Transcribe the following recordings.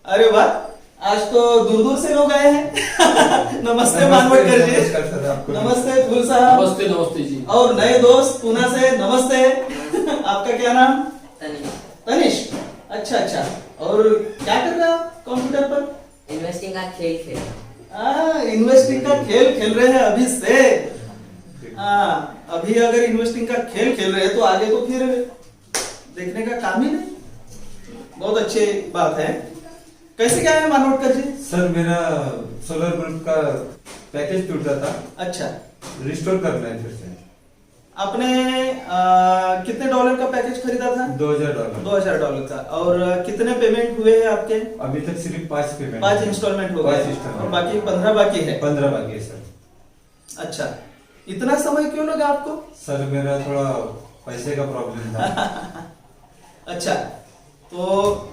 अरे वाह, आज तो दूर दूर से लोग आए हैं। नमस्ते मानवटकर जी। नमस्कार सर आपको। नमस्ते धूल साहब। नमस्ते नमस्ते जी। और नए दोस्त पूना से नमस्ते। आपका क्या नाम? तनिष। अच्छा अच्छा। और क्या कर रहे हो आप कंप्यूटर पर? इन्वेस्टिंग का खेल खेल इन्वेस्टिंग का खेल खेल रहे हैं अभी से। अभी अगर इन्वेस्टिंग का खेल खेल रहे हैं तो आगे तो फिर देखने का काम ही नहीं। बहुत अच्छी बात है। कैसे क्या है मानवटकर जी? सर मेरा सोलर ग्रुप का पैकेज टूटा था, अच्छा, रिस्टोर करना है फिर से। आपने कितने डॉलर का पैकेज खरीदा था? $2000। $2000 का। और कितने पेमेंट हुए हैं आपके? अभी तक सिर्फ 5 पेमेंट, 5 इंस्टॉलमेंट हो गए 5 installment। और बाकी 15 बाकी है। 15 बाकी है सर। अच्छा, इतना समय क्यों लगा आपको? सर मेरा थोड़ा पैसे का प्रॉब्लम था। अच्छा, तो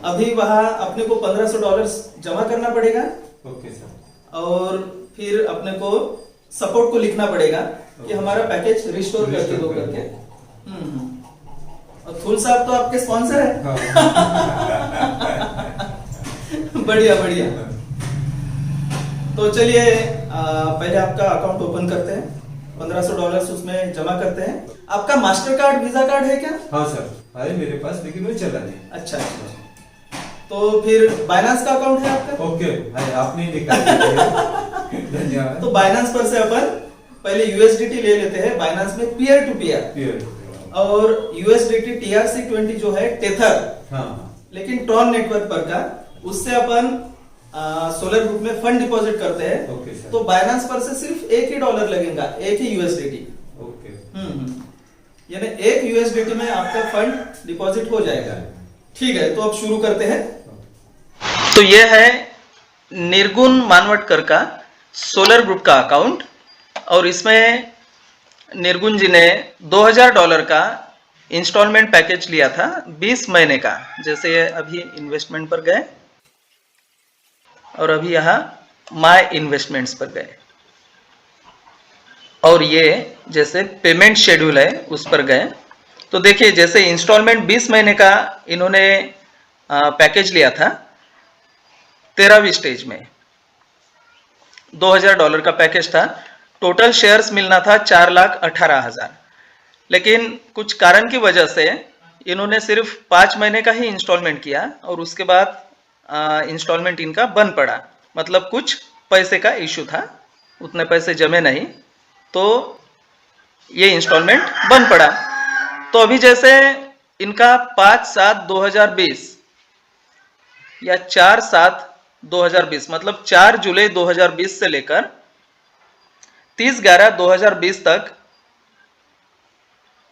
अभी वहां अपने को $1500 जमा करना पड़ेगा ओके सर। और फिर अपने को सपोर्ट को लिखना पड़ेगा कि हमारा पैकेज रिस्टोर करके दो करके। और थूल साहब तो आपके स्पॉन्सर है। बढ़िया बढ़िया। तो चलिए पहले आपका अकाउंट ओपन करते हैं, $1500 उसमें जमा करते हैं। आपका मास्टर कार्ड वीजा कार्ड है क्या? हाँ सर है मेरे पास, लेकिन वो चला नहीं। अच्छा अच्छा। तो फिर बाइनांस का अकाउंट है आपका? ओके है, आपने ही निकाल दिया। धन्यवाद। तो बाइनांस पर से अपन पहले यूएसडीटी ले लेते हैं। बाइनांस में पीयर टू पीयर और यूएसडीटी TRC20 जो है टेथर, हाँ लेकिन ट्रॉन नेटवर्क पर का, उससे अपन सोलर ग्रुप में फंड डिपॉजिट करते हैं। Okay sir. तो बाइनांस पर से सिर्फ एक ही डॉलर लगेगा, एक ही यूएसडीटी। ओके। यानी एक यूएसडीटी में आपका फंड डिपॉजिट हो जाएगा। ठीक है, तो अब शुरू करते हैं। तो ये है निर्गुण मानवटकर का सोलर ग्रुप का अकाउंट और इसमें निर्गुण जी ने $2000 का इंस्टॉलमेंट पैकेज लिया था 20 महीने का। जैसे अभी इन्वेस्टमेंट पर गए और अभी यहाँ माय इन्वेस्टमेंट्स पर गए और ये जैसे पेमेंट शेड्यूल है उस पर गए तो देखिए जैसे इंस्टॉलमेंट 20 महीने का इन्होंने पैकेज लिया था 13वीं स्टेज में $2000 का पैकेज था। टोटल शेयर्स मिलना था 4,18,000, लेकिन कुछ कारण की वजह से इन्होंने सिर्फ 5 महीने का ही इंस्टॉलमेंट किया और उसके बाद इंस्टॉलमेंट इनका बंद पड़ा। मतलब कुछ पैसे का इशू था, उतने पैसे जमे नहीं तो ये इंस्टॉलमेंट बंद पड़ा। तो अभी जैसे इनका 5/7/2020 या 4/7/2020 मतलब 4 जुलाई 2020 से लेकर 30/11/2020 तक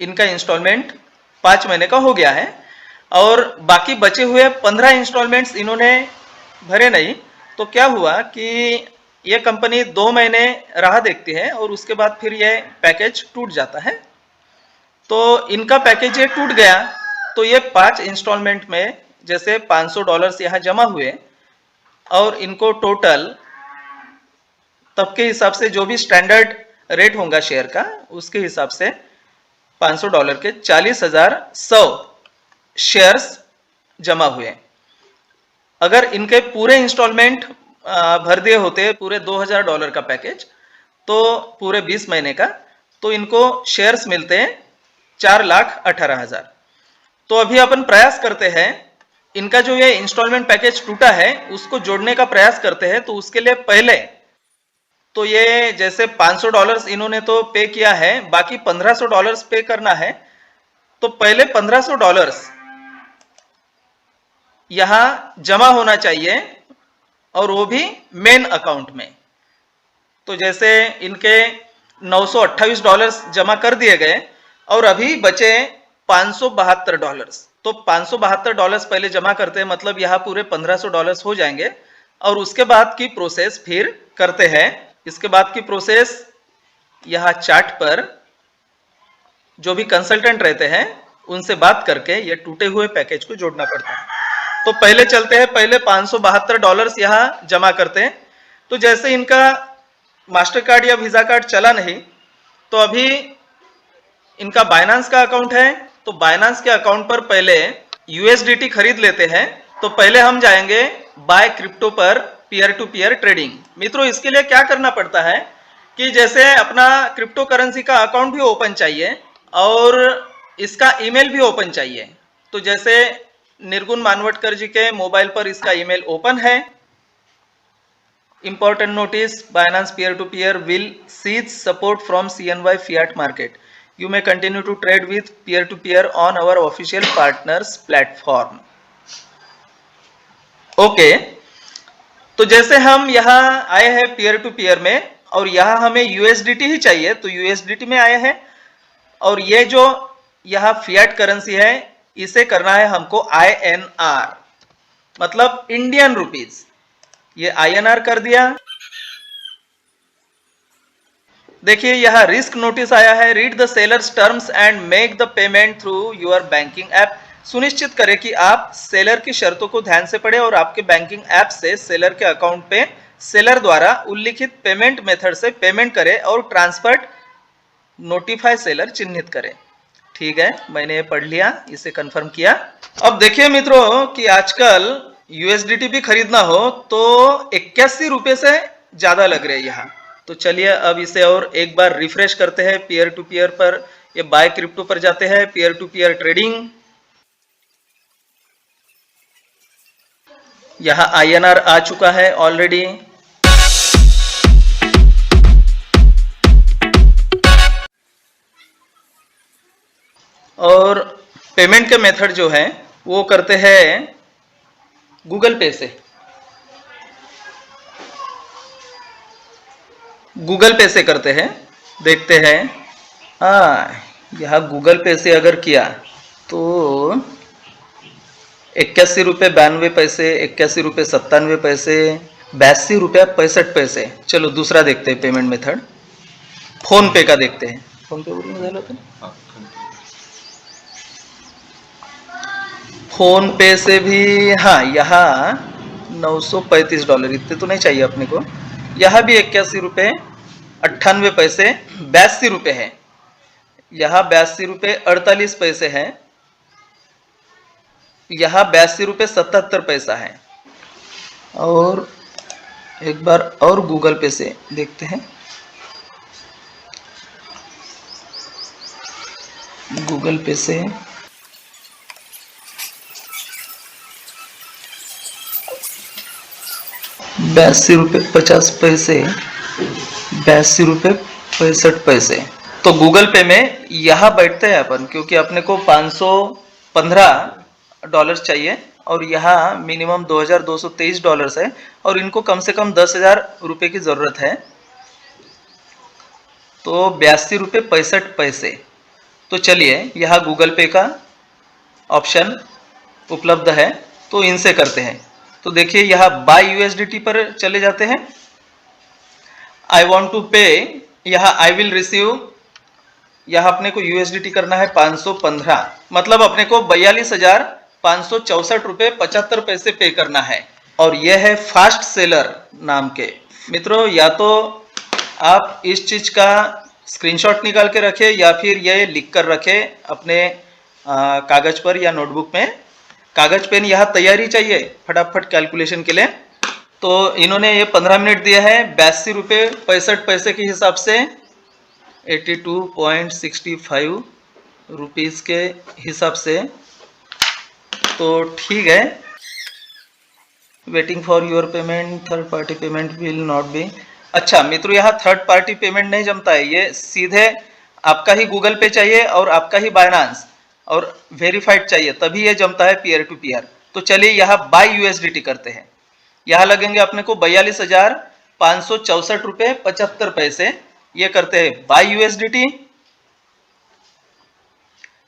इनका इंस्टॉलमेंट 5 महीने का हो गया है और बाकी बचे हुए 15 इंस्टॉलमेंट्स इन्होंने भरे नहीं। तो क्या हुआ कि ये कंपनी 2 महीने राह देखती है और उसके बाद फिर ये पैकेज टूट जाता है। तो इनका पैकेज ये टूट गया तो ये 5 इंस्टॉलमेंट में जैसे $500 यहाँ जमा हुए और इनको टोटल तब के हिसाब से जो भी स्टैंडर्ड रेट होगा शेयर का उसके हिसाब से $500 के 40,100 शेयर्स जमा हुए। अगर इनके पूरे इंस्टॉलमेंट भर दिए होते पूरे $2000 का पैकेज तो पूरे 20 महीने का तो इनको शेयर्स मिलते हैं 4,18,000। तो अभी अपन प्रयास करते हैं इनका जो ये इंस्टॉलमेंट पैकेज टूटा है उसको जोड़ने का प्रयास करते हैं। तो उसके लिए पहले तो ये जैसे $500 इन्होंने तो पे किया है, बाकी $1500 पे करना है। तो पहले $1500 यहां जमा होना चाहिए और वो भी मेन अकाउंट में। तो जैसे इनके $928 जमा कर दिए गए और अभी बचे $572। तो $572 पहले जमा करते हैं, मतलब यहाँ पूरे $1500 हो जाएंगे और उसके बाद की प्रोसेस फिर करते हैं। इसके बाद की प्रोसेस यहाँ चार्ट पर जो भी कंसल्टेंट रहते हैं उनसे बात करके ये टूटे हुए पैकेज को जोड़ना पड़ता है। तो पहले चलते हैं, पहले $572 यहाँ जमा करते हैं। तो जैसे इनका मास्टर कार्ड या वीजा कार्ड चला नहीं तो अभी इनका बाइनांस का अकाउंट है तो बाइनांस के अकाउंट पर पहले यूएसडीटी खरीद लेते हैं। तो पहले हम जाएंगे बाय क्रिप्टो पर पीयर टू पीयर ट्रेडिंग। मित्रों, इसके लिए क्या करना पड़ता है कि जैसे अपना क्रिप्टो करेंसी का अकाउंट भी ओपन चाहिए और इसका ईमेल भी ओपन चाहिए। तो जैसे निर्गुण मानवटकर जी के मोबाइल पर इसका ईमेल ओपन है। Important notice: Binance peer-to-peer will cease support from CNY fiat market. You may continue to trade with peer-to-peer on our official partners platform. Okay, तो जैसे हम यहाँ आए हैं पीयर टू पीयर में और यहाँ हमें यूएसडीटी ही चाहिए, तो यूएसडीटी में आए हैं और ये जो यहाँ फियाट करेंसी है इसे करना है हमको INR, मतलब इंडियन रुपीज। ये INR कर दिया। देखिए यहाँ रिस्क नोटिस आया है। Read the sellers terms and make the payment through your banking app. सुनिश्चित करें कि आप सेलर की शर्तों को ध्यान से पढ़ें और आपके बैंकिंग ऐप से सेलर के अकाउंट पे सेलर द्वारा उल्लिखित पेमेंट मेथड से पेमेंट करें और ट्रांसफर नोटिफाई सेलर चिन्हित करें। ठीक है, मैंने ये पढ़ लिया, इसे कंफर्म किया। अब देखिए मित्रों कि आजकल यूएसडीटी भी खरीदना हो तो 81 रुपए से ज्यादा लग रहे हैं यहाँ। तो चलिए अब इसे और एक बार रिफ्रेश करते हैं। पीयर टू पीयर पर ये बाय क्रिप्टो पर जाते हैं, पीयर टू पीयर ट्रेडिंग। यहाँ INR आ चुका है ऑलरेडी। और पेमेंट के मेथड जो है वो करते हैं गूगल पे से। गूगल पे से करते हैं, देखते हैं। यहाँ गूगल पे से अगर किया तो 81 रुपये 92 पैसे, 81 रुपये 97 पैसे, 82 रुपया 65 पैसे। चलो दूसरा देखते हैं पेमेंट मेथड, फोन पे का देखते हैं। फोन पे बोलूंगा फोन पे से भी हाँ, यहाँ $935, इतने तो नहीं चाहिए अपने को। यहाँ भी 81 रुपये 98 पैसे, 82 रुपये है। यहाँ 82 रुपये 48 पैसे है। यहाँ 82 रुपये 77 पैसा है। और एक बार और गूगल पे से देखते हैं। गूगल पे से 82 रुपये 50 पैसे, 82 रुपये 65 पैसे। तो गूगल पे में यहाँ बैठते हैं अपन, क्योंकि अपने को $515 चाहिए और यहाँ मिनिमम $2223 है और इनको कम से कम 10,000 रुपये की जरूरत है। तो 82 रुपये 65 पैसे। तो चलिए यहाँ गूगल पे का ऑप्शन उपलब्ध है, तो इनसे करते हैं। तो देखिए यहाँ बाय यूएसडीटी पर चले जाते हैं। आई वॉन्ट टू पे, यहाँ आई विल रिसीव, यहाँ अपने को यूएसडीटी करना है 515, मतलब अपने को 42,564 रुपये 75 पैसे पे करना है। और यह है फास्ट सेलर नाम के। मित्रों, या तो आप इस चीज का स्क्रीनशॉट निकाल के रखें या फिर ये लिख कर रखें अपने कागज पर या नोटबुक में। कागज पेन यहाँ तैयारी चाहिए फटाफट कैलकुलेशन के लिए। तो इन्होंने ये 15 मिनट दिया है 82 रुपये 65 पैसे के हिसाब से, 82.65 रुपीज़ के हिसाब से। तो ठीक है। Waiting for your payment, third party payment will not be. अच्छा मित्रों, यहाँ थर्ड पार्टी पेमेंट नहीं जमता है, ये सीधे आपका ही गूगल पे चाहिए और आपका ही बाइनांस और वेरीफाइड चाहिए, तभी ये जमता है पीयर टू पीयर। तो चलिए यहाँ बाय यूएसडीटी करते हैं। यहाँ लगेंगे अपने को 42,564 रुपये 75 पैसे। ये करते हैं by USDT.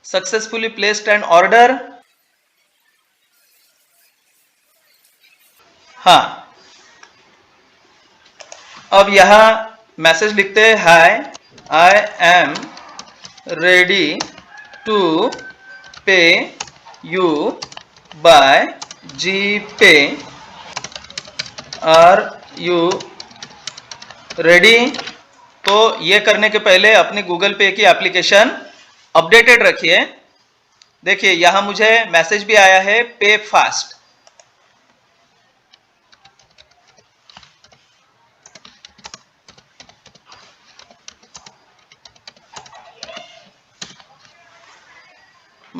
Successfully placed an order. हाँ, अब यहाँ मैसेज लिखते हैं, hi I am ready to pay you by GPay, are you ready. तो ये करने के पहले अपनी गूगल पे की एप्लीकेशन अपडेटेड रखिए। देखिए यहाँ मुझे मैसेज भी आया है पे फास्ट।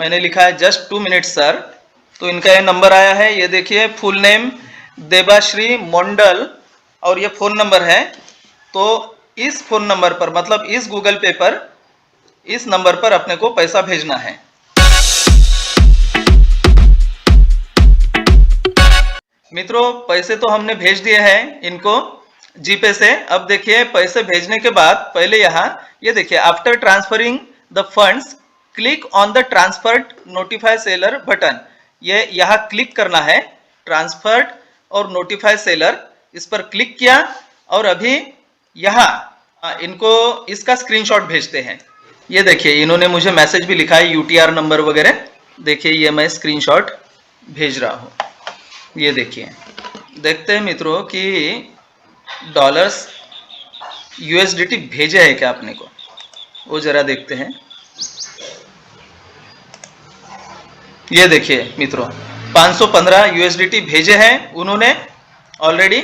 मैंने लिखा है जस्ट 2 मिनट्स सर। तो इनका ये नंबर आया है, ये देखिए फुल नेम देबाश्री मंडल और ये फ़ोन नंबर है। तो इस फ़ोन नंबर पर मतलब इस गूगल पे पर इस नंबर पर अपने को पैसा भेजना है। मित्रों पैसे तो हमने भेज दिए हैं इनको जीपे से। अब देखिए पैसे भेजने के बाद पहले यहाँ ये देखिए after transferring the funds click on the transferred notify seller button. ये यहाँ क्लिक करना है, ट्रांसफर्ड और नोटिफाई सेलर, इस पर क्लिक किया और अभी यहाँ इनको इसका स्क्रीनशॉट भेजते हैं। ये देखिए इन्होंने मुझे मैसेज भी लिखा है यूटीआर नंबर वगैरह। देखिए ये मैं स्क्रीनशॉट भेज रहा हूँ। ये देखिए देखते हैं मित्रों कि डॉलर्स यूएसडीटी भेजे है क्या अपने को, वो जरा देखते हैं। ये देखिए मित्रों 515 यूएसडीटी भेजे हैं उन्होंने ऑलरेडी।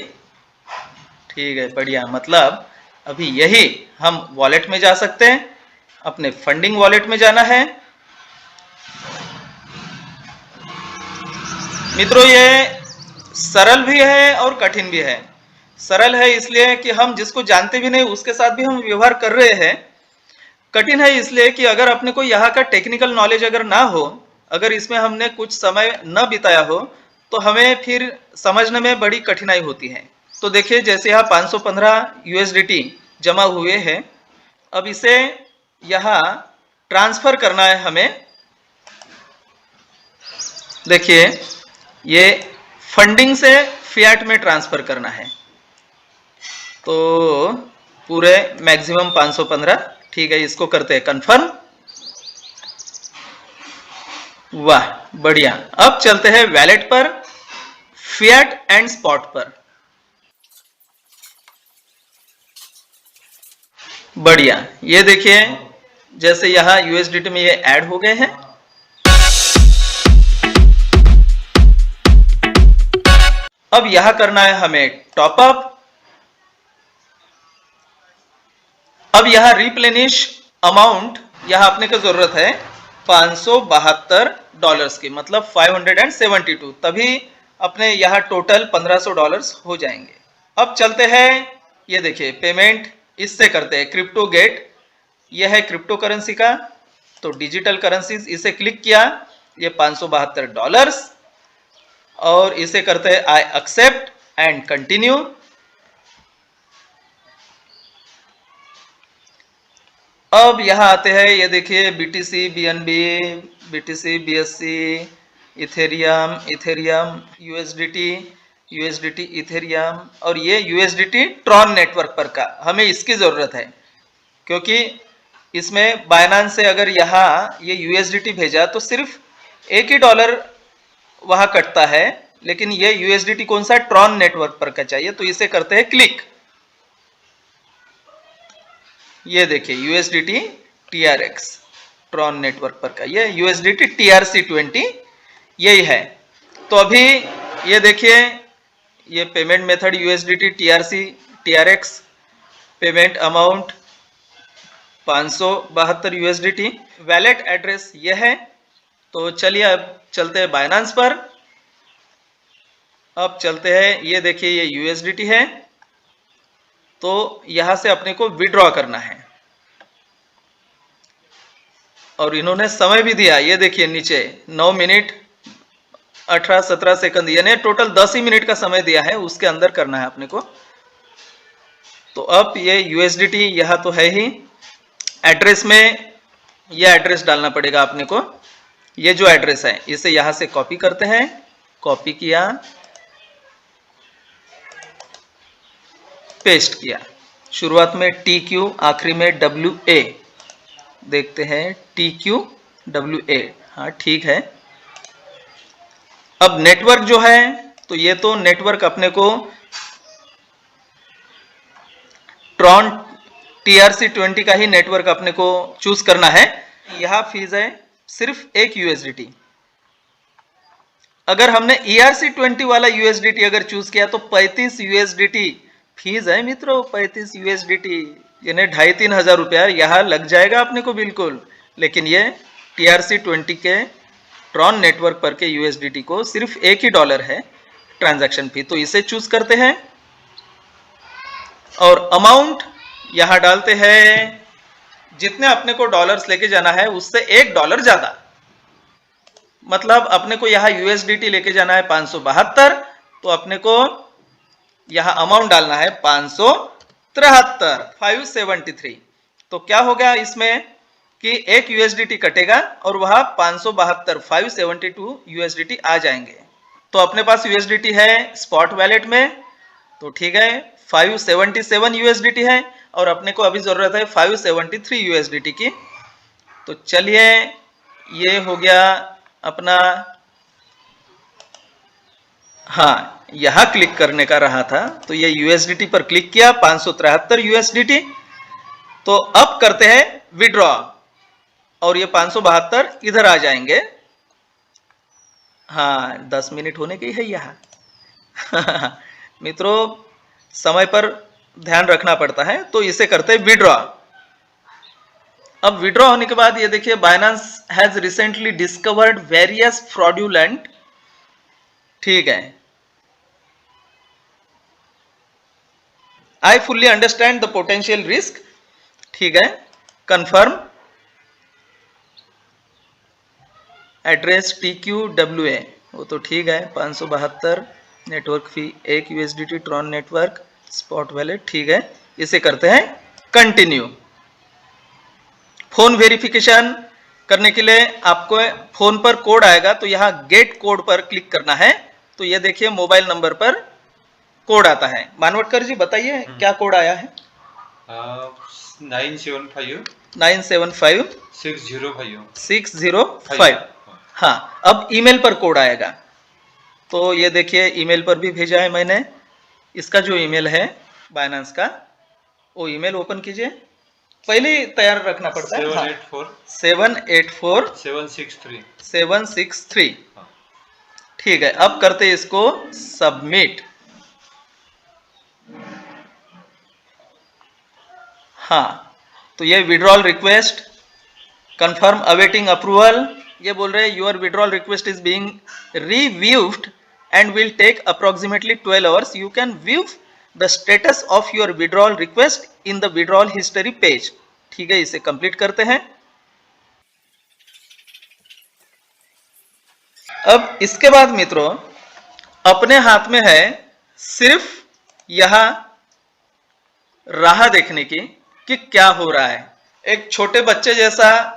ठीक है बढ़िया, मतलब अभी यही हम वॉलेट में जा सकते हैं, अपने फंडिंग वॉलेट में जाना है। मित्रों ये सरल भी है और कठिन भी है। सरल है इसलिए कि हम जिसको जानते भी नहीं उसके साथ भी हम व्यवहार कर रहे हैं। कठिन है इसलिए कि अगर अपने को यहाँ का टेक्निकल नॉलेज अगर ना हो, अगर इसमें हमने कुछ समय न बिताया हो तो हमें फिर समझने में बड़ी कठिनाई होती है। तो देखिए जैसे यहाँ 515 यूएसडीटी जमा हुए हैं, अब इसे यहाँ ट्रांसफर करना है हमें। देखिए ये फंडिंग से फियाट में ट्रांसफर करना है, तो पूरे मैक्सिमम 515। ठीक है इसको करते हैं कंफर्म। वाह बढ़िया, अब चलते हैं वैलेट पर, फियाट एंड स्पॉट पर। बढ़िया, ये देखिए जैसे यहां यूएसडीटी में ये ऐड हो गए हैं। अब यहां करना है हमें टॉप अप। अब यहां रिप्लेनिश अमाउंट यहां अपने को जरूरत है 572 डॉलर्स की, मतलब 572, तभी अपने यहां टोटल 1500 डॉलर्स हो जाएंगे। अब चलते हैं, ये देखिए पेमेंट इससे करते हैं, क्रिप्टो गेट, यह है क्रिप्टो करेंसी का। तो डिजिटल करेंसीज इसे क्लिक किया, ये 572 डॉलर्स, और इसे करते हैं आई एक्सेप्ट एंड कंटिन्यू। अब यहां आते हैं, ये देखिए BTC, BNB, BTC, BSc, Ethereum, Ethereum, USDT, USDT, Ethereum, और ये यूएसडीटी ट्रॉन नेटवर्क पर का हमें इसकी जरूरत है, क्योंकि इसमें बाइनेंस से अगर यहाँ ये यूएसडीटी भेजा तो सिर्फ एक ही डॉलर वहां कटता है, लेकिन ये यूएसडीटी कौन सा ट्रॉन नेटवर्क पर का चाहिए, तो इसे करते हैं क्लिक। ये देखिए यूएसडीटी टीआरएक्स ट्रॉन नेटवर्क पर का, ये यूएसडीटी TRC20 यही है। तो अभी ये देखिए ये payment method USDT TRX, payment amount 572 USDT, wallet address ये है। तो चलिए अब चलते हैं बाइनेंस पर। अब चलते हैं, ये देखिए ये यूएसडीटी है, तो यहां से अपने को विड्रॉ करना है, और इन्होंने समय भी दिया, ये देखिए नीचे 9 मिनट 18-17 सेकंड, यानी टोटल 10 ही मिनट का समय दिया है, उसके अंदर करना है अपने को। तो अब ये यूएसडीटी यहाँ तो है ही, एड्रेस में ये एड्रेस डालना पड़ेगा अपने को। ये जो एड्रेस है इसे यहां से कॉपी करते हैं, कॉपी किया, पेस्ट किया, शुरुआत में TQ, आखिरी में WA, देखते हैं TQWA, हाँ ठीक है। अब नेटवर्क जो है, तो ये तो नेटवर्क अपने को ट्रॉन TRC20 का ही नेटवर्क अपने को चूज करना है। यहां फीस है सिर्फ एक यूएसडीटी। अगर हमने ERC20 वाला यूएसडीटी अगर चूज किया तो 35 यूएसडीटी फीस है मित्रों, 35 यूएसडीटी, यानी 2500-3000 रुपया यहाँ लग जाएगा अपने को बिल्कुल। लेकिन ये TRC20 के ट्रॉन नेटवर्क पर के USDT को सिर्फ $1 ही है ट्रांजैक्शन फी। तो इसे चूज करते हैं और अमाउंट यहां डालते हैं, जितने अपने को डॉलर्स लेके जाना है उससे $1 ज्यादा, मतलब अपने को यहां USDT लेके जाना है 572, तो अपने को यहां अमाउंट डालना है 573 तो क्या हो गया इसमें कि एक USDT कटेगा और वह 572 USDT आ जाएंगे। तो अपने पास USDT है स्पॉट वैलेट में, तो ठीक है 577 USDT है और अपने को अभी जरूरत है 573 USDT की। तो चलिए ये हो गया अपना, हाँ यहां क्लिक करने का रहा था, तो ये USDT पर क्लिक किया 573 USDT। तो अब करते हैं विड्रॉ और ये 572 इधर आ जाएंगे। हाँ 10 मिनट होने के ही है यहाँ मित्रों समय पर ध्यान रखना पड़ता है। तो इसे करते हैं विड्रॉ। अब विड्रॉ होने के बाद ये देखिए Binance has recently discovered various fraudulent, ठीक है, I fully understand the potential risk, ठीक है, कंफर्म एड्रेस TQWA, वो तो ठीक है 572 नेटवर्क फी 1 USDT Tron network spot wallet, ठीक है, इसे करते हैं कंटिन्यू। फोन वेरिफिकेशन करने के लिए आपको फोन पर कोड आएगा, तो यहाँ गेट कोड पर क्लिक करना है। तो ये देखिए मोबाइल नंबर पर कोड आता है। मानवटकर जी बताइए क्या कोड आया है? 975 605। हाँ अब ईमेल पर कोड आएगा, तो ये देखिए ईमेल पर भी भेजा है मैंने। इसका जो ईमेल है बाइनेंस का, वो ईमेल ओपन कीजिए, पहले ही तैयार रखना पड़ता है। 784 763, ठीक है। अब करते इसको सबमिट। हाँ तो ये withdrawal request confirm awaiting approval, ये बोल रहे हैं your withdrawal request is being reviewed and will take approximately 12 hours, you can view the status of your withdrawal request in the withdrawal history page, ठीक है। इसे कंप्लीट करते हैं। अब इसके बाद मित्रों अपने हाथ में है सिर्फ यहां राह देखने की कि क्या हो रहा है। एक छोटे बच्चे जैसा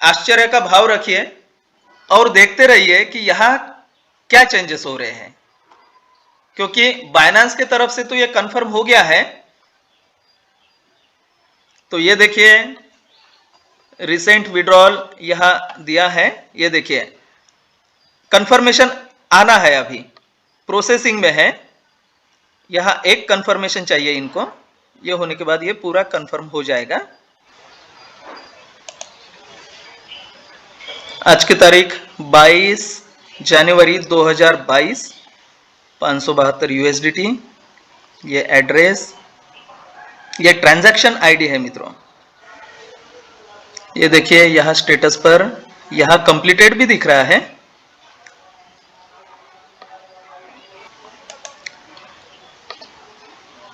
आश्चर्य का भाव रखिए और देखते रहिए कि यहां क्या चेंजेस हो रहे हैं, क्योंकि बाइनेंस के तरफ से तो ये कंफर्म हो गया है। तो ये देखिए रिसेंट विड्रॉल यहां दिया है, ये देखिए कंफर्मेशन आना है, अभी प्रोसेसिंग में है। यहां एक कंफर्मेशन चाहिए इनको, ये होने के बाद ये पूरा कंफर्म हो जाएगा। आज की तारीख 22 जनवरी 2022, 572 USDT, ये एड्रेस, ये ट्रांजैक्शन आईडी है मित्रों। ये देखिए यहां स्टेटस पर यहां कंप्लीटेड भी दिख रहा है।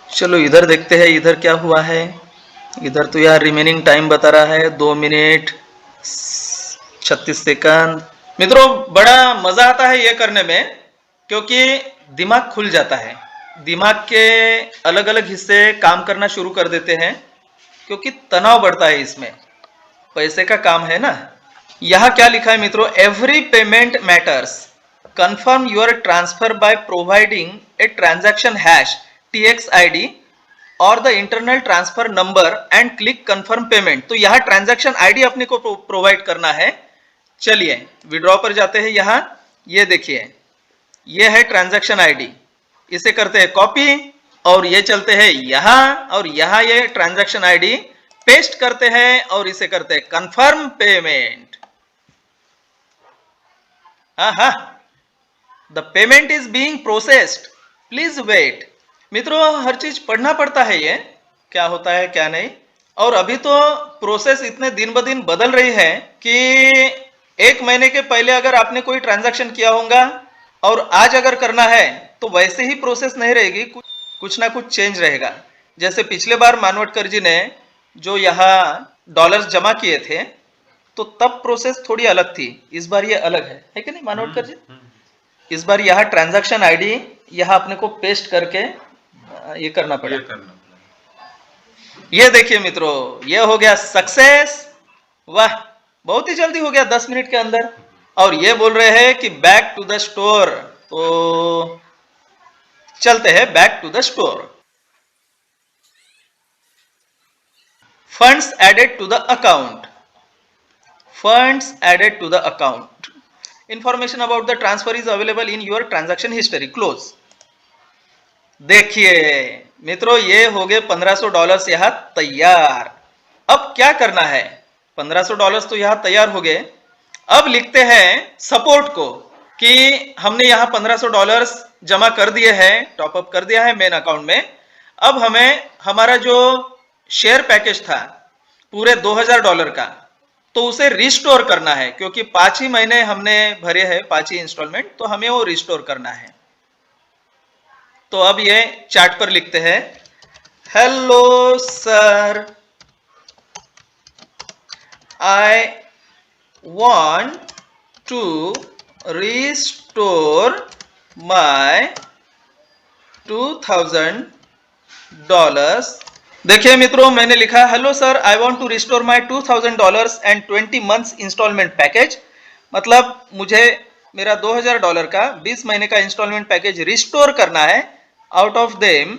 चलो इधर देखते हैं इधर क्या हुआ है। इधर तो यार रिमेनिंग टाइम बता रहा है 2 मिनट 36 सेकंड। मित्रों बड़ा मजा आता है ये करने में, क्योंकि दिमाग खुल जाता है, दिमाग के अलग अलग हिस्से काम करना शुरू कर देते हैं, क्योंकि तनाव बढ़ता है इसमें, पैसे का काम है ना। यहां क्या लिखा है मित्रों, every payment matters, confirm your transfer by providing a transaction hash TXID और the internal transfer number and click confirm payment. तो यहां ट्रांजैक्शन आईडी अपने को प्रोवाइड करना है। चलिए विड्रॉ पर जाते हैं। यहां ये देखिए ये है ट्रांजैक्शन आईडी, इसे करते हैं कॉपी और ये चलते हैं यहां, और यहां ये ट्रांजैक्शन आईडी पेस्ट करते हैं और इसे करते हैं confirm payment. The payment is being processed, please wait. मित्रों हर चीज पढ़ना पड़ता है, ये क्या होता है क्या नहीं। और अभी तो प्रोसेस इतने दिन ब दिन बदल रही है कि 1 महीने के पहले अगर आपने कोई ट्रांजैक्शन किया होगा और आज अगर करना है तो वैसे ही प्रोसेस नहीं रहेगी, कुछ ना कुछ चेंज रहेगा। जैसे पिछले बार मानवटकर जी ने जो यहाँ डॉलर्स जमा किए थे तो तब प्रोसेस थोड़ी अलग थी, इस बार ये अलग है कि नहीं मानवटकर जी? इस बार यहाँ ट्रांजैक्शन आईडी यहाँ अपने को पेस्ट करके ये करना पड़ा। ये देखिए मित्रों, ये हो गया सक्सेस। वाह, बहुत ही जल्दी हो गया, 10 मिनट के अंदर। और ये बोल रहे हैं कि बैक टू द स्टोर, तो चलते हैं back to the store. Funds added to the account, funds added to the account, information about the transfer is available in your transaction history, close. देखिए मित्रों, ये हो गए $1500 यहाँ तैयार। अब क्या करना है, $1500 तो यहाँ तैयार हो गए। अब लिखते हैं सपोर्ट को कि हमने यहाँ $1500 जमा कर दिए हैं, टॉपअप कर दिया है मेन अकाउंट में। अब हमें हमारा जो शेयर पैकेज था पूरे $2000 का, तो उसे रिस्टोर करना है, क्योंकि 5 ही महीने हमने भरे हैं, 5 ही इंस्टॉलमेंट, तो हमें वो रिस्टोर करना है। तो अब ये चार्ट पर लिखते हैं, hello sir, I want to restore my $2000। देखिए मित्रों, मैंने लिखा hello sir, I want to restore my $2000 and 20 months installment package. मतलब मुझे मेरा $2000 का 20 महीने का इंस्टॉलमेंट पैकेज रिस्टोर करना है। Out of them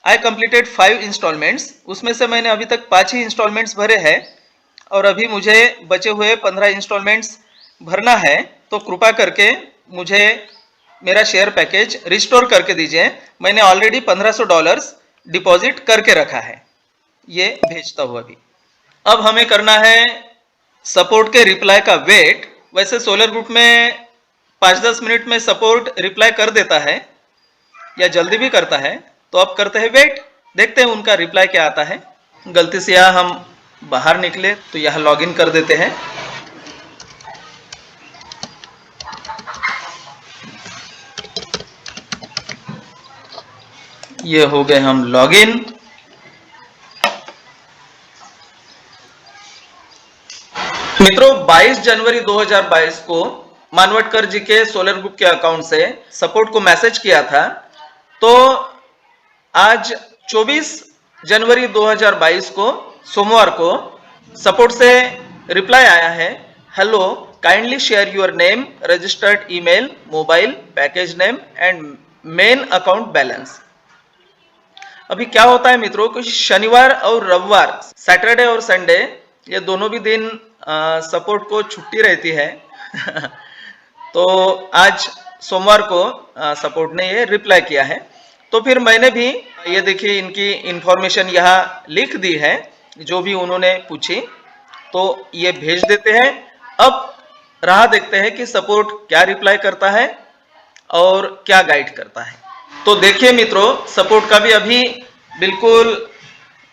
I completed 5 installments, उसमें से मैंने अभी तक 5 ही इंस्टॉलमेंट्स भरे हैं और अभी मुझे बचे हुए 15 इंस्टॉलमेंट्स भरना है। तो कृपा करके मुझे मेरा शेयर पैकेज रिस्टोर करके दीजिए। मैंने ऑलरेडी $1500 डिपॉजिट करके रखा है, ये भेजता हूँ अभी। अब हमें करना है सपोर्ट के रिप्लाई का वेट। वैसे सोलर ग्रुप में 5-10 मिनट में सपोर्ट रिप्लाई कर देता है या जल्दी भी करता है, तो अब करते हैं वेट, देखते हैं उनका रिप्लाई क्या आता है। गलती से यहाँ हम बाहर निकले तो यहाँ लॉगिन कर देते हैं। ये हो गए हम लॉगिन। मित्रों, 22 जनवरी 2022 को मानवटकर जी के सोलर ग्रुप के अकाउंट से सपोर्ट को मैसेज किया था। तो आज 24 जनवरी 2022 को सोमवार को सपोर्ट से रिप्लाई आया है, hello, kindly share your name, registered email, mobile, package name and main account balance. अभी क्या होता है मित्रों कि शनिवार और रविवार, सैटरडे और संडे, ये दोनों भी दिन सपोर्ट को छुट्टी रहती है। तो आज सोमवार को सपोर्ट ने ये रिप्लाई किया है। तो फिर मैंने भी ये देखिए इनकी इंफॉर्मेशन यहाँ लिख दी है, जो भी उन्होंने पूछी, तो ये भेज देते हैं। अब राह देखते हैं कि सपोर्ट क्या रिप्लाई करता है और क्या गाइड करता है। तो देखिए मित्रों, सपोर्ट का भी अभी बिल्कुल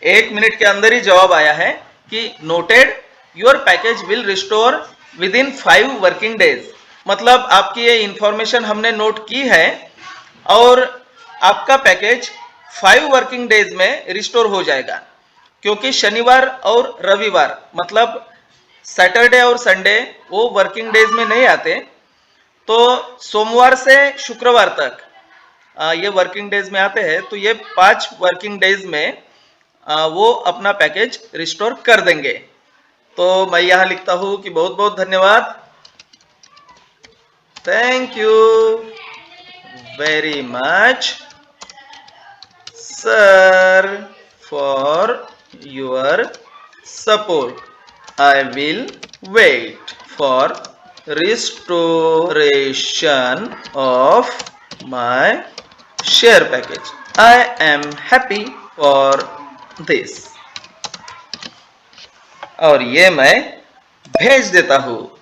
1 मिनट के अंदर ही जवाब आया है कि noted, your package will restore with in 5 working days. मतलब आपकी ये इंफॉर्मेशन हमने नोट की है और आपका पैकेज 5 वर्किंग डेज में रिस्टोर हो जाएगा, क्योंकि शनिवार और रविवार मतलब सैटरडे और संडे वो वर्किंग डेज में नहीं आते। तो सोमवार से शुक्रवार तक ये वर्किंग डेज में आते हैं। तो ये 5 वर्किंग डेज में वो अपना पैकेज रिस्टोर कर देंगे। तो मैं यहाँ लिखता हूँ कि बहुत बहुत धन्यवाद, thank you very much sir for your support. I will wait for restoration of my share package. I am happy for this. और ये मैं भेज देता हूँ।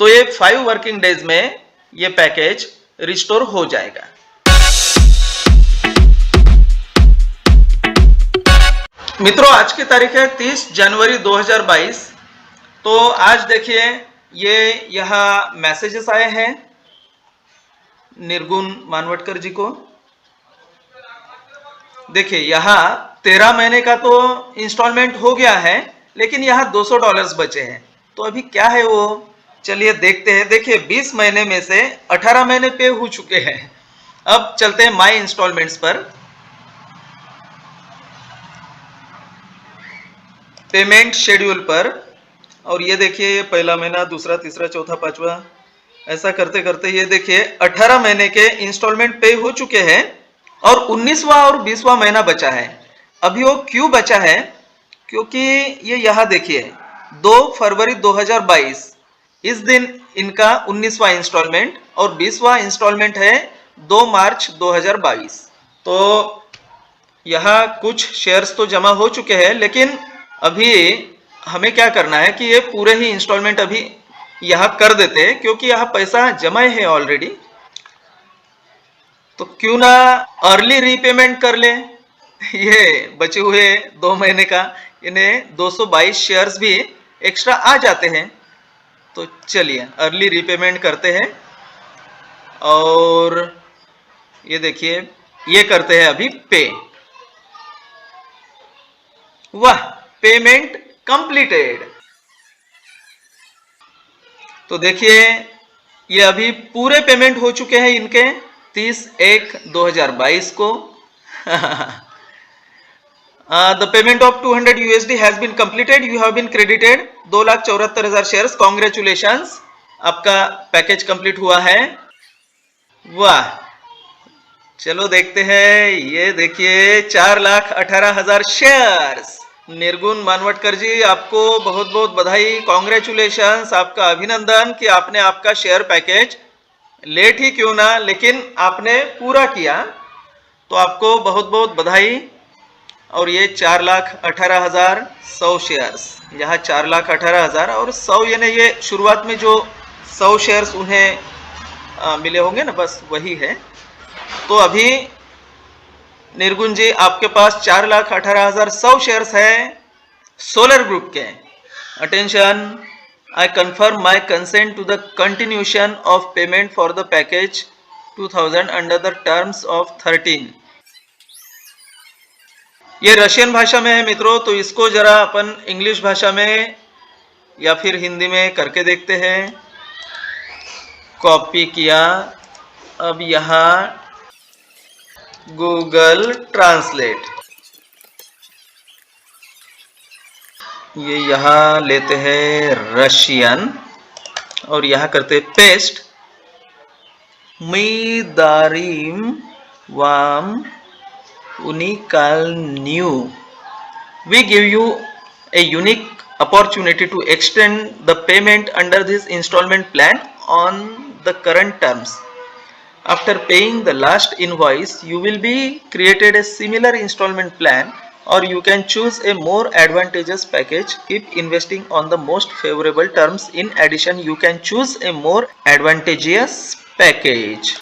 तो ये 5 वर्किंग डेज में ये पैकेज रिस्टोर हो जाएगा। मित्रों आज की तारीख है 30 जनवरी 2022। तो आज देखिए ये यहाँ मैसेजेस आए हैं निर्गुण मानवटकर जी को। देखिए यहाँ 13 महीने का तो इंस्टॉलमेंट हो गया है, लेकिन यहाँ $200 बचे हैं। तो अभी क्या है वो, चलिए देखते हैं। देखिए 20 महीने में से 18 महीने पे हो चुके हैं। अब चलते हैं माई इंस्टॉलमेंट्स पर। पेमेंट शेड्यूल पर, और ये देखिए ये पहला महीना, दूसरा, तीसरा, चौथा, पांचवा, ऐसा करते करते ये देखिए 18 महीने के इंस्टॉलमेंट पे हो चुके हैं और 19वां और 20वां महीना बचा है। अभी वो क्यों बचा है, क्योंकि ये यहाँ देखिए 2 फरवरी 2022 इस दिन इनका 19वां इंस्टॉलमेंट और 20वां इंस्टॉलमेंट है 2 मार्च 2022। तो यहाँ कुछ शेयर्स तो जमा हो चुके हैं, लेकिन अभी हमें क्या करना है कि ये पूरे ही इंस्टॉलमेंट अभी यहाँ कर देते हैं, क्योंकि यहाँ पैसा जमा है ऑलरेडी। तो क्यों ना अर्ली रीपेमेंट कर ले। ये बचे हुए 2 महीने का इन्हें 222 शेयर्स भी एक्स्ट्रा आ जाते हैं। तो चलिए अर्ली रीपेमेंट करते हैं और ये देखिए ये करते हैं अभी पे। वाह, पेमेंट कंप्लीटेड। तो देखिए ये अभी पूरे पेमेंट हो चुके हैं इनके 30/1/2022 को। The payment of $200 has been completed, you have been credited 2,74,000 shares. Congratulations, आपका पैकेज कंप्लीट हुआ है। वाह, चलो देखते हैं। ये देखिए 4,18,000 शेयर्स। निर्गुण मानवटकर जी, आपको बहुत बहुत बधाई, कॉन्ग्रेचुलेशंस, आपका अभिनंदन कि आपने आपका शेयर पैकेज लेट ही क्यों ना, लेकिन आपने पूरा किया। तो आपको बहुत बहुत बधाई। और ये 4,18,100 शेयर्स, यहाँ 4,18,000 और 100, यानी ये शुरुआत में जो 100 शेयर्स उन्हें मिले होंगे ना, बस वही है। तो अभी निर्गुण जी आपके पास 4,18,100 शेयर्स है सोलर ग्रुप के। Attention, I confirm my consent to the continuation of payment for the package 2000 under the terms of 13। ये रशियन भाषा में है मित्रों, तो इसको जरा अपन इंग्लिश भाषा में या फिर हिंदी में करके देखते हैं। कॉपी किया, अब यहाँ गूगल ट्रांसलेट, ये यहाँ लेते हैं रशियन और यहाँ करते पेस्ट। मी दारिम वाम unikal we give you a unique opportunity to extend the payment under this installment plan on the current terms. After paying the last invoice, you will be created a similar installment plan, or you can choose a more advantageous package. Keep investing on the most favorable terms. In addition, you can choose a more advantageous package.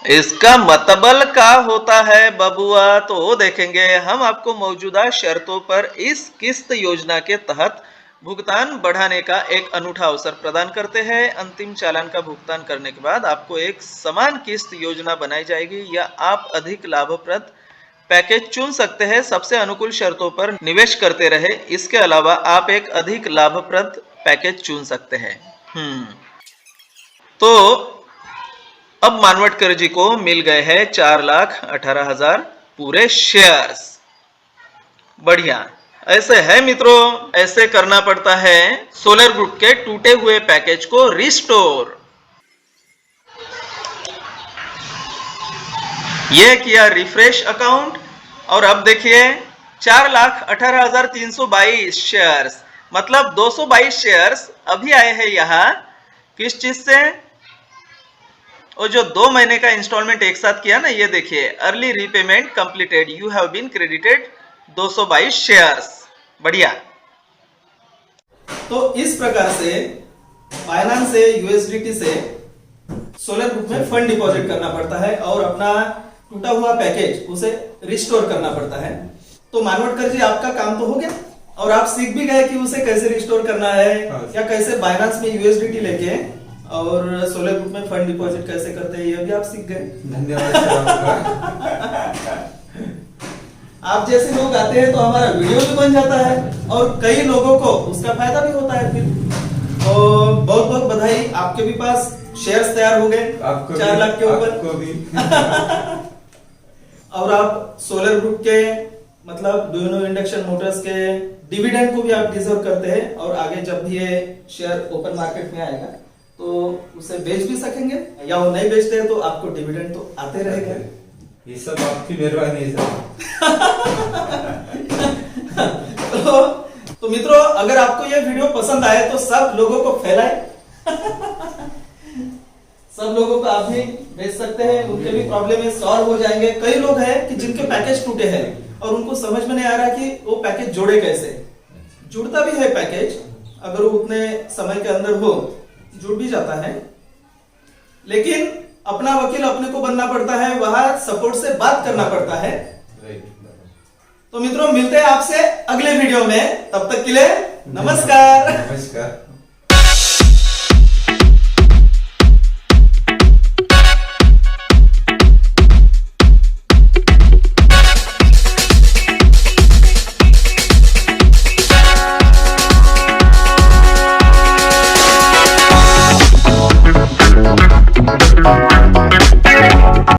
इसका मतलब क्या होता है बबुआ, तो देखेंगे। हम आपको मौजूदा शर्तों पर इस किस्त योजना के तहत भुगतान बढ़ाने का एक अनूठा अवसर प्रदान करते हैं। अंतिम चालान का भुगतान करने के बाद आपको एक समान किस्त योजना बनाई जाएगी, या आप अधिक लाभप्रद पैकेज चुन सकते हैं। सबसे अनुकूल शर्तों पर निवेश करते रहे। इसके अलावा आप एक अधिक लाभप्रद पैकेज चुन सकते हैं। तो अब मानवटकर जी को मिल गए हैं 4,18,000 पूरे शेयर्स। बढ़िया, ऐसे है मित्रों, ऐसे करना पड़ता है सोलर ग्रुप के टूटे हुए पैकेज को रिस्टोर। ये किया रिफ्रेश अकाउंट और अब देखिए 4,18,322 शेयर्स, मतलब 222 शेयर्स अभी आए हैं यहाँ। किस चीज से? और जो 2 महीने का इंस्टॉलमेंट एक साथ किया ना, ये देखिए early repayment completed, you have been credited 222 shares. बढ़िया। तो इस प्रकार से बाइनेंस से यूएसडीटी से सोलर ग्रुप में फंड डिपॉजिट करना पड़ता है और अपना टूटा हुआ पैकेज उसे रिस्टोर करना पड़ता है। तो मानवटकर जी आपका काम तो हो गया और आप सीख भी गए कि उसे कैसे रिस्टोर करना है हाँ। या कैसे बाइनांस में यूएसडीटी लेके और सोलर ग्रुप में फंड डिपॉजिट कैसे करते हैं, ये भी आप सीख गए। धन्यवाद सर आपका। आप जैसे लोग आते हैं तो हमारा वीडियो भी बन जाता है और कई लोगों को उसका फायदा भी होता है फिर। और बहुत बहुत बधाई, आपके भी पास शेयर्स तैयार हो गए आपको 4 लाख के ऊपर। आपको भी। और आप सोलर ग्रुप के मतलब डुइनो इंडक्शन मोटर्स के डिविडेंड को भी आप डिजर्व करते हैं और आगे जब भी ये शेयर ओपन मार्केट में आएगा तो उसे बेच भी सकेंगे या वो नहीं बेचते हैं तो आपको डिविडेंड तो आते रहेगा। ये सब आपकी मेहरबानी है सर। तो मित्रों, अगर आपको ये वीडियो पसंद आए तो सब लोगों को फैलाएं। सब लोगों को आप भी भेज सकते हैं, उनके भी प्रॉब्लम सॉल्व हो जाएंगे। कई लोग हैं कि जिनके पैकेज टूटे हैं और उनको समझ में नहीं आ रहा कि वो पैकेज जोड़े कैसे। जुड़ता भी है पैकेज, अगर वो उतने समय के अंदर हो जुड़ भी जाता है, लेकिन अपना वकील अपने को बनना पड़ता है, वहां सपोर्ट से बात करना पड़ता है। तो मित्रों, मिलते हैं आपसे अगले वीडियो में, तब तक के लिए नमस्कार। नमस्कार।